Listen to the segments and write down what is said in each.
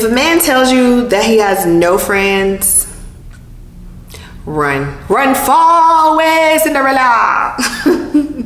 If a man tells you that he has no friends, run. Run far away, Cinderella.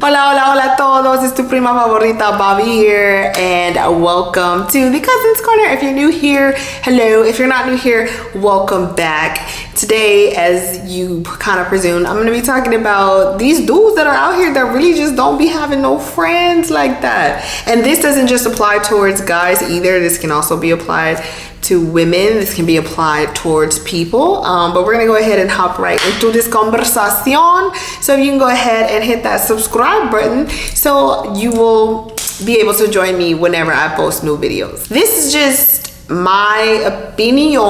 Hola, hola, hola a todos. It's tu prima favorita, Bobby here, and welcome to the Cousins Corner. If you're new here, hello. If you're not new here, welcome back. Today, as you kind of presumed, I'm going to be talking about these dudes that are out here that really just don't be having no friends like that. And this doesn't just apply towards guys either. This can also be applied to women. This can be applied towards people, but we're gonna go ahead and hop right into this conversation. So you can go ahead and hit that subscribe button so you will be able to join me whenever I post new videos. This is just my opinion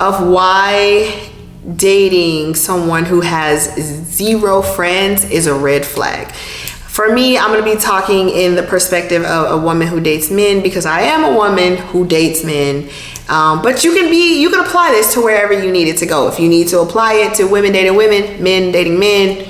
of why dating someone who has zero friends is a red flag. For me, I'm going to be talking in the perspective of a woman who dates men, because I am a woman who dates men. But you can apply this to wherever you need it to go. If you need to apply it to women dating women, men dating men,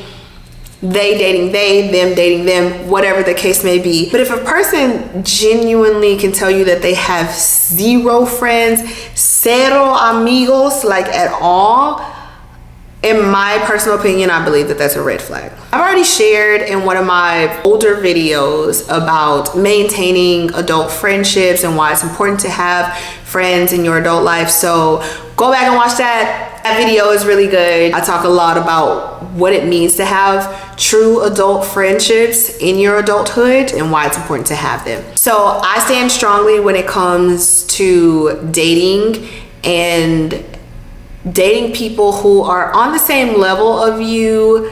they dating they, them dating them, whatever the case may be. But if a person genuinely can tell you that they have zero friends, cero amigos, like at all, in my personal opinion, I believe that that's a red flag. I've already shared in one of my older videos about maintaining adult friendships and why it's important to have friends in your adult life. So go back and watch that. That video is really good. I talk a lot about what it means to have true adult friendships in your adulthood and why it's important to have them. So I stand strongly when it comes to dating and dating people who are on the same level of you,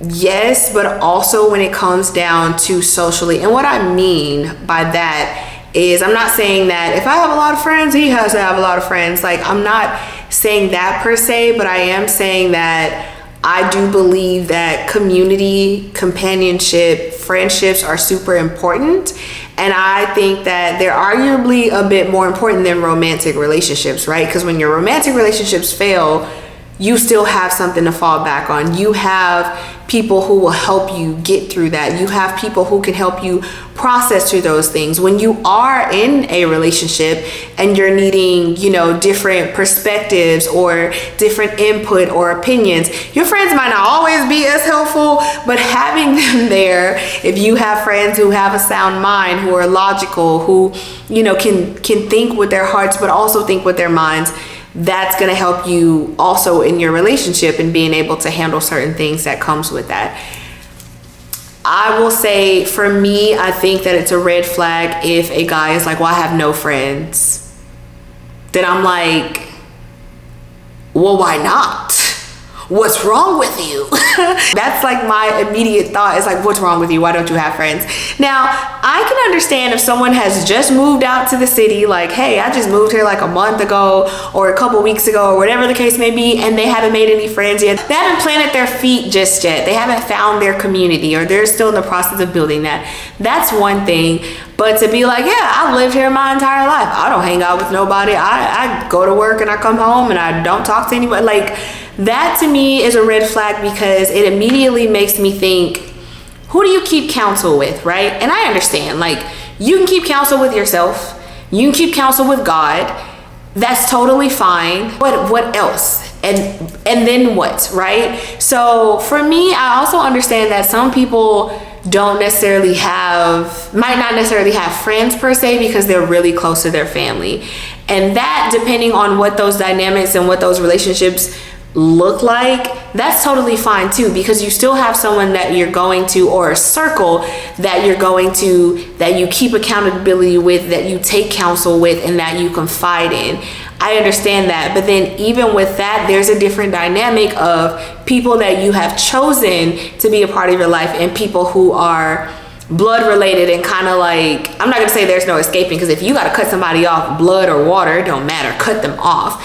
yes, but also when it comes down to socially. And what I mean by that is, I'm not saying that if I have a lot of friends, he has to have a lot of friends. Like, I'm not saying that per se, but I am saying that I do believe that community, companionship, friendships are super important. And I think that they're arguably a bit more important than romantic relationships, right? Because when your romantic relationships fail, you still have something to fall back on. You have people who will help you get through that. You have people who can help you process through those things. When you are in a relationship and you're needing, different perspectives or different input or opinions, your friends might not always be as helpful, but having them there, if you have friends who have a sound mind, who are logical, who, can think with their hearts, but also think with their minds, that's going to help you also in your relationship and being able to handle certain things that comes with that. I will say, for me, I think that it's a red flag if a guy is like, well, I have no friends. Then I'm like, well, why not? What's wrong with you? That's like my immediate thought. Is like, what's wrong with you? Why don't you have friends? Now, I can understand if someone has just moved out to the city, like, hey, I just moved here like a month ago or a couple weeks ago or whatever the case may be, and they haven't made any friends yet. They haven't planted their feet just yet. They haven't found their community, or they're still in the process of building that. That's one thing. But to be like, yeah, I've lived here my entire life. I don't hang out with nobody. I go to work and I come home and I don't talk to anybody. Like, that to me is a red flag, because it immediately makes me think, who do you keep counsel with, right? And I understand, like, you can keep counsel with yourself. You can keep counsel with God. That's totally fine. But what else? And then what, right? So for me, I also understand that some people might not necessarily have friends per se, because they're really close to their family. And that, depending on what those dynamics and what those relationships look like, that's totally fine too, because you still have someone that you're going to, or a circle that you're going to, that you keep accountability with, that you take counsel with, and that you confide in. I understand that. But then even with that, there's a different dynamic of people that you have chosen to be a part of your life and people who are blood related and kind of like, I'm not gonna say there's no escaping, because if you gotta cut somebody off, blood or water, it don't matter, cut them off.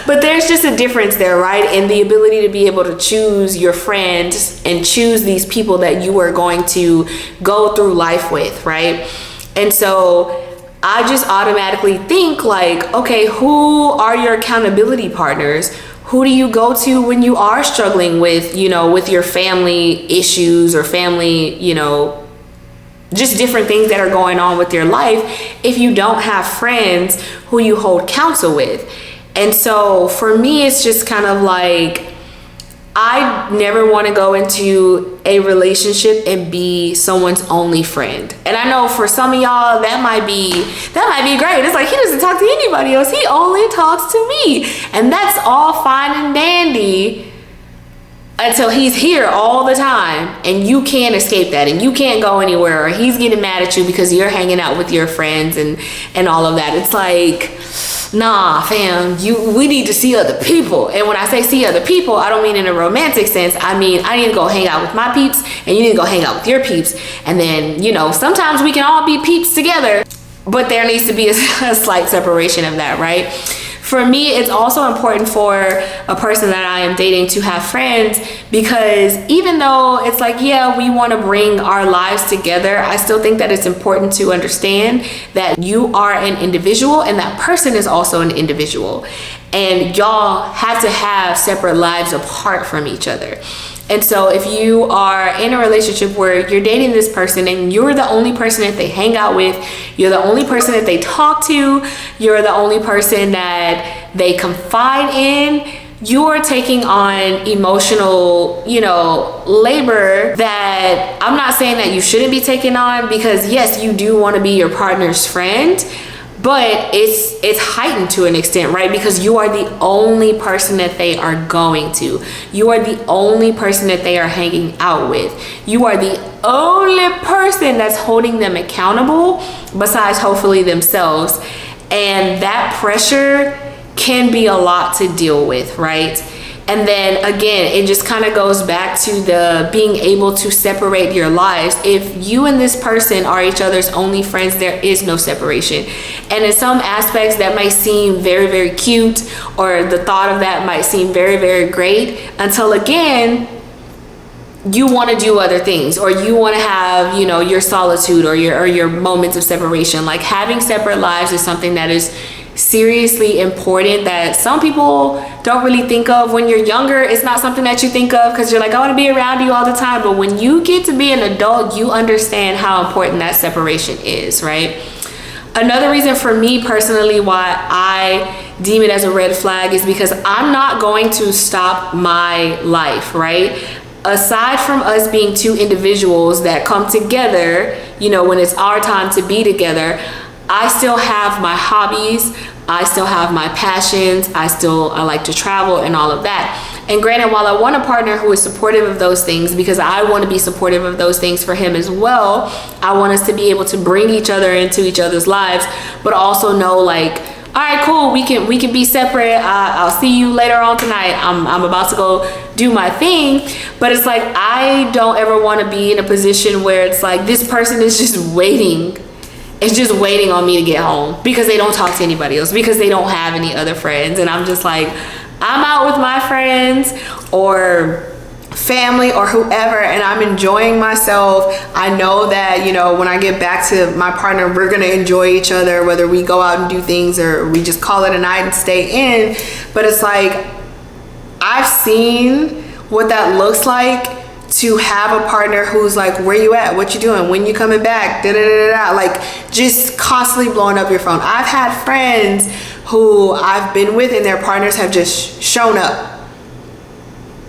But there's just a difference there, right? In the ability to be able to choose your friends and choose these people that you are going to go through life with, right? And so I just automatically think like, okay, who are your accountability partners? Who do you go to when you are struggling with, with your family issues or family, just different things that are going on with your life if you don't have friends who you hold counsel with. And so for me, it's just kind of like, I never want to go into a relationship and be someone's only friend. And I know for some of y'all that might be great. It's like, he doesn't talk to anybody else, he only talks to me. And that's all fine and dandy until he's here all the time and you can't escape that and you can't go anywhere, or he's getting mad at you because you're hanging out with your friends and all of that. It's like, nah, fam, we need to see other people. And when I say see other people, I don't mean in a romantic sense. I mean, I need to go hang out with my peeps and you need to go hang out with your peeps. And then, sometimes we can all be peeps together, but there needs to be a slight separation of that, right? For me, it's also important for a person that I am dating to have friends, because even though it's like, yeah, we want to bring our lives together, I still think that it's important to understand that you are an individual and that person is also an individual. And y'all have to have separate lives apart from each other. And so if you are in a relationship where you're dating this person and you're the only person that they hang out with, you're the only person that they talk to, you're the only person that they confide in, you're taking on emotional, labor that I'm not saying that you shouldn't be taking on, because yes, you do want to be your partner's friend, but it's heightened to an extent, right? Because you are the only person that they are going to. You are the only person that they are hanging out with. You are the only person that's holding them accountable, besides hopefully themselves. And that pressure can be a lot to deal with, right? And then again, it just kind of goes back to the being able to separate your lives. If you and this person are each other's only friends, there is no separation. And in some aspects that might seem very, very cute, or the thought of that might seem very, very great, until again, you want to do other things, or you want to have, your solitude or your moments of separation. Like, having separate lives is something that is seriously important that some people don't really think of. When you're younger, it's not something that you think of because you're like, I want to be around you all the time. But when you get to be an adult, you understand how important that separation is, right? Another reason for me personally why I deem it as a red flag is because I'm not going to stop my life, right? Aside from us being two individuals that come together, when it's our time to be together, I still have my hobbies, I still have my passions, I like to travel and all of that. And granted, while I want a partner who is supportive of those things, because I want to be supportive of those things for him as well, I want us to be able to bring each other into each other's lives, but also know, like, all right, cool, we can be separate. I'll see you later on tonight. I'm about to go do my thing. But it's like, I don't ever want to be in a position where it's like this person is just waiting. It's just waiting on me to get home because they don't talk to anybody else, because they don't have any other friends. And I'm just like, I'm out with my friends or family or whoever, and I'm enjoying myself. I know that, when I get back to my partner, we're gonna enjoy each other, whether we go out and do things or we just call it a night and stay in. But it's like, I've seen what that looks like, to have a partner who's like, where you at, what you doing, when you coming back, like just constantly blowing up your phone. I've had friends who I've been with and their partners have just shown up.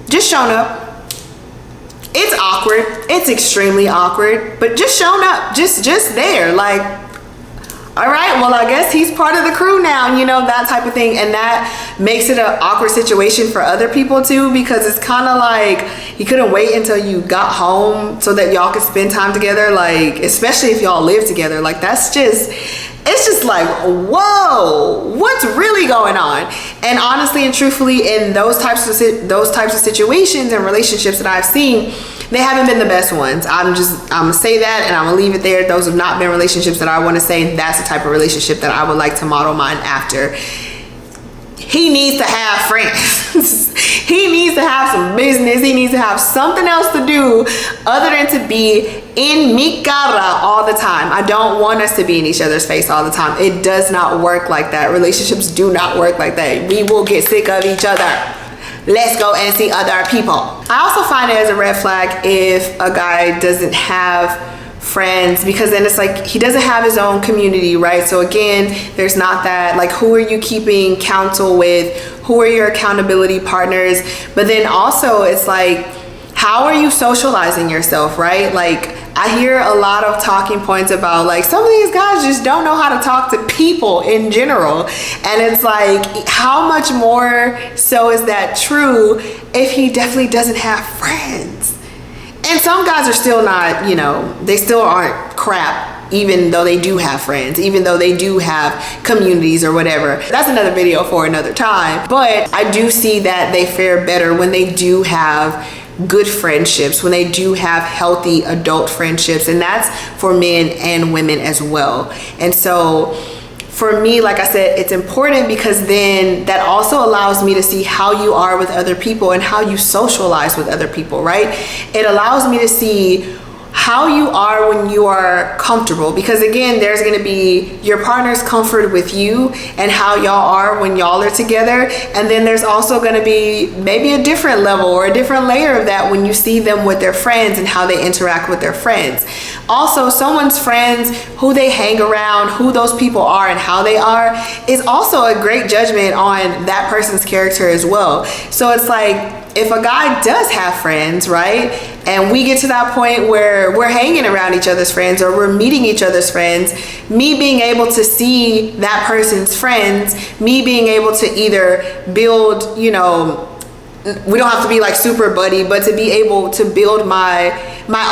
It's awkward, it's extremely awkward, but just shown up, just there, like, all right, well, I guess he's part of the crew now, that type of thing. And that makes it an awkward situation for other people too, because it's kind of like, you couldn't wait until you got home so that y'all could spend time together, like, especially if y'all live together. Like, it's just like, whoa, what's really going on? And honestly and truthfully, in those types of situations and relationships that I've seen, they haven't been the best ones. I'm gonna say that, and I'm gonna leave it there. Those have not been relationships that I want to say that's the type of relationship that I would like to model mine after. He needs to have friends. He needs to have some business. He needs to have something else to do other than to be in mi cara all the time. I don't want us to be in each other's face all the time. It does not work like that. Relationships do not work like that. We will get sick of each other. Let's go and see other people. I also find it as a red flag if a guy doesn't have friends, because then it's like he doesn't have his own community, right? So again, there's not that, like, who are you keeping counsel with? Who are your accountability partners? But then also it's like, how are you socializing yourself, right? Like, I hear a lot of talking points about, like, some of these guys just don't know how to talk to people in general. And it's like, how much more so is that true if he definitely doesn't have friends? And some guys are still not, you know, they still aren't crap, even though they do have friends, even though they do have communities or whatever. That's another video for another time. But I do see that they fare better when they do have good friendships, when they do have healthy adult friendships. And that's for men and women as well. And so for me, like I said, it's important because then that also allows me to see how you are with other people and how you socialize with other people, right? It allows me to see how you are when you are comfortable, because again, there's going to be your partner's comfort with you and how y'all are when y'all are together, and then there's also going to be maybe a different level or a different layer of that when you see them with their friends and how they interact with their friends. Also, someone's friends, who they hang around, who those people are and how they are, is also a great judgment on that person's character as well. So it's like, if a guy does have friends, right, and we get to that point where we're hanging around each other's friends or we're meeting each other's friends, me being able to see that person's friends, me being able to either build, you know, we don't have to be like super buddy, but to be able to build my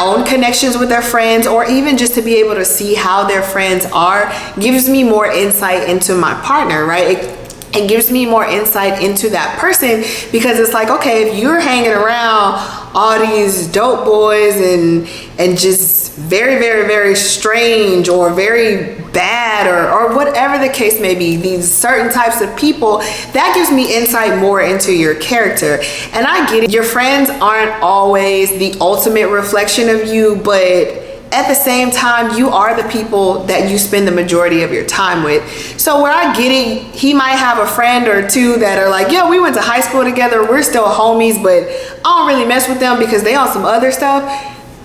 own connections with their friends, or even just to be able to see how their friends are, gives me more insight into my partner, right? It gives me more insight into that person, because it's like, okay, if you're hanging around all these dope boys and just very, very, very strange or very bad or whatever the case may be, these certain types of people, that gives me insight more into your character. And I get it, your friends aren't always the ultimate reflection of you, but at the same time, you are the people that you spend the majority of your time with. So where I get it, he might have a friend or two that are like, yeah, we went to high school together, we're still homies, but I don't really mess with them because they on some other stuff.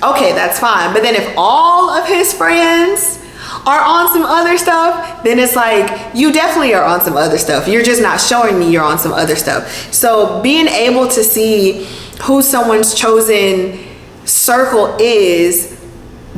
Okay, that's fine. But then if all of his friends are on some other stuff, then it's like, you definitely are on some other stuff. You're just not showing me you're on some other stuff. So being able to see who someone's chosen circle is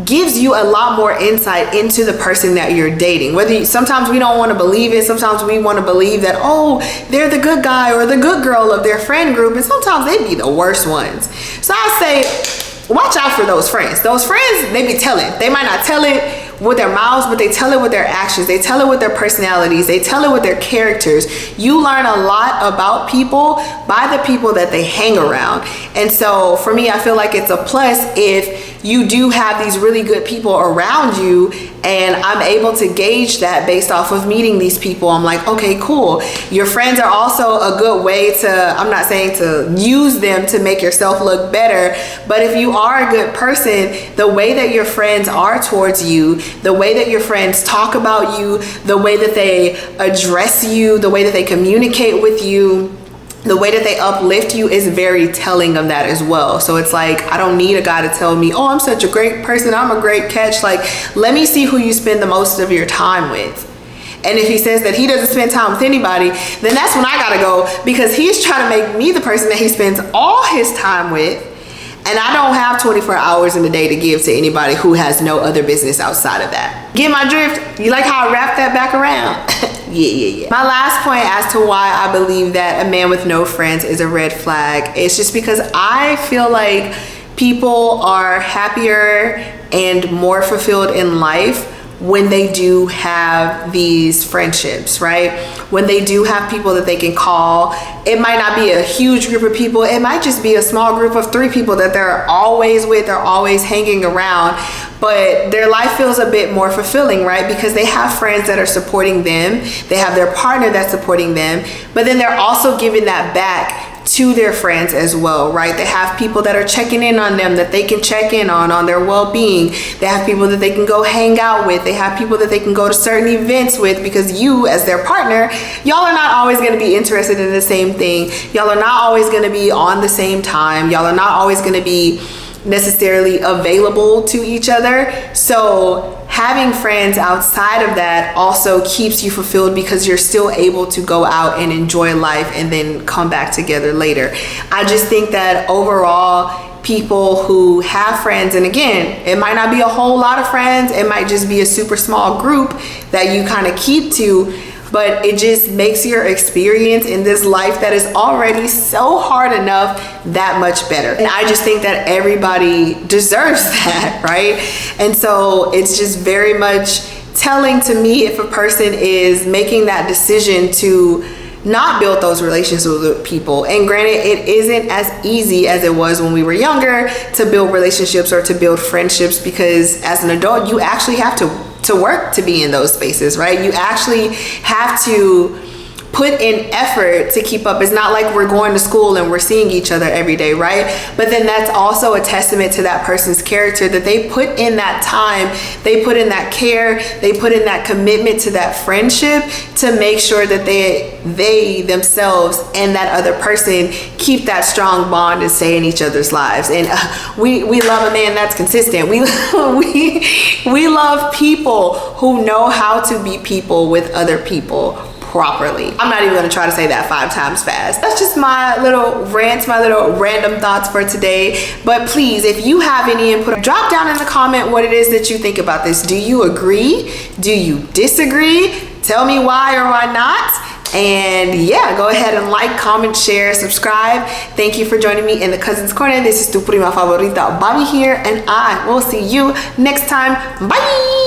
gives you a lot more insight into the person that you're dating. Sometimes we don't want to believe it. Sometimes we want to believe that, oh, they're the good guy or the good girl of their friend group, and sometimes they be the worst ones. So I say, watch out for those friends. Those friends, they be telling. They might not tell it with their mouths, but they tell it with their actions. They tell it with their personalities. They tell it with their characters. You learn a lot about people by the people that they hang around. And so for me, I feel like it's a plus if you do have these really good people around you, and I'm able to gauge that based off of meeting these people. I'm like, okay, cool. Your friends are also a good way to, I'm not saying to use them to make yourself look better, but if you are a good person, the way that your friends are towards you, the way that your friends talk about you, the way that they address you, the way that they communicate with you, the way that they uplift you is very telling of that as well. So it's like, I don't need a guy to tell me, oh, I'm such a great person, I'm a great catch. Like, let me see who you spend the most of your time with. And if he says that he doesn't spend time with anybody, then that's when I gotta go, because he's trying to make me the person that he spends all his time with. And I don't have 24 hours in the day to give to anybody who has no other business outside of that. Get my drift? You like how I wrap that back around? Yeah. My last point as to why I believe that a man with no friends is a red flag is just because I feel like people are happier and more fulfilled in life when they do have these friendships, right? When they do have people that they can call. It might not be a huge group of people. It might just be a small group of 3 people that they're always with, they're always hanging around, but their life feels a bit more fulfilling, right? Because they have friends that are supporting them. They have their partner that's supporting them, but then they're also giving that back to their friends as well, right? They have people that are checking in on them, that they can check in on their well-being. They have people that they can go hang out with. They have people that they can go to certain events with, because you as their partner, y'all are not always going to be interested in the same thing. Y'all are not always going to be on the same time. Y'all are not always going to be necessarily available to each other. So having friends outside of that also keeps you fulfilled because you're still able to go out and enjoy life and then come back together later. I just think that overall, people who have friends, and again, it might not be a whole lot of friends, it might just be a super small group that you kind of keep to, but it just makes your experience in this life that is already so hard enough that much better. And I just think that everybody deserves that, right? And so it's just very much telling to me if a person is making that decision to not build those relationships with people. And granted, it isn't as easy as it was when we were younger to build relationships or to build friendships, because as an adult, you actually have to work to be in those spaces, right? You actually have to put in effort to keep up. It's not like we're going to school and we're seeing each other every day, right? But then that's also a testament to that person's character, that they put in that time, they put in that care, they put in that commitment to that friendship to make sure that they themselves and that other person keep that strong bond and stay in each other's lives. And we love a man that's consistent. We love people who know how to be people with other people properly. I'm not even going to try to say that 5 times fast. That's just my little rants, my little random thoughts for today. But please, if you have any input, drop down in the comment what it is that you think about this. Do you agree? Do you disagree? Tell me why or why not. And yeah, go ahead and like, comment, share, subscribe. Thank you for joining me in the Cousins Corner. This is tu prima favorita, Bobby here, and I will see you next time. Bye.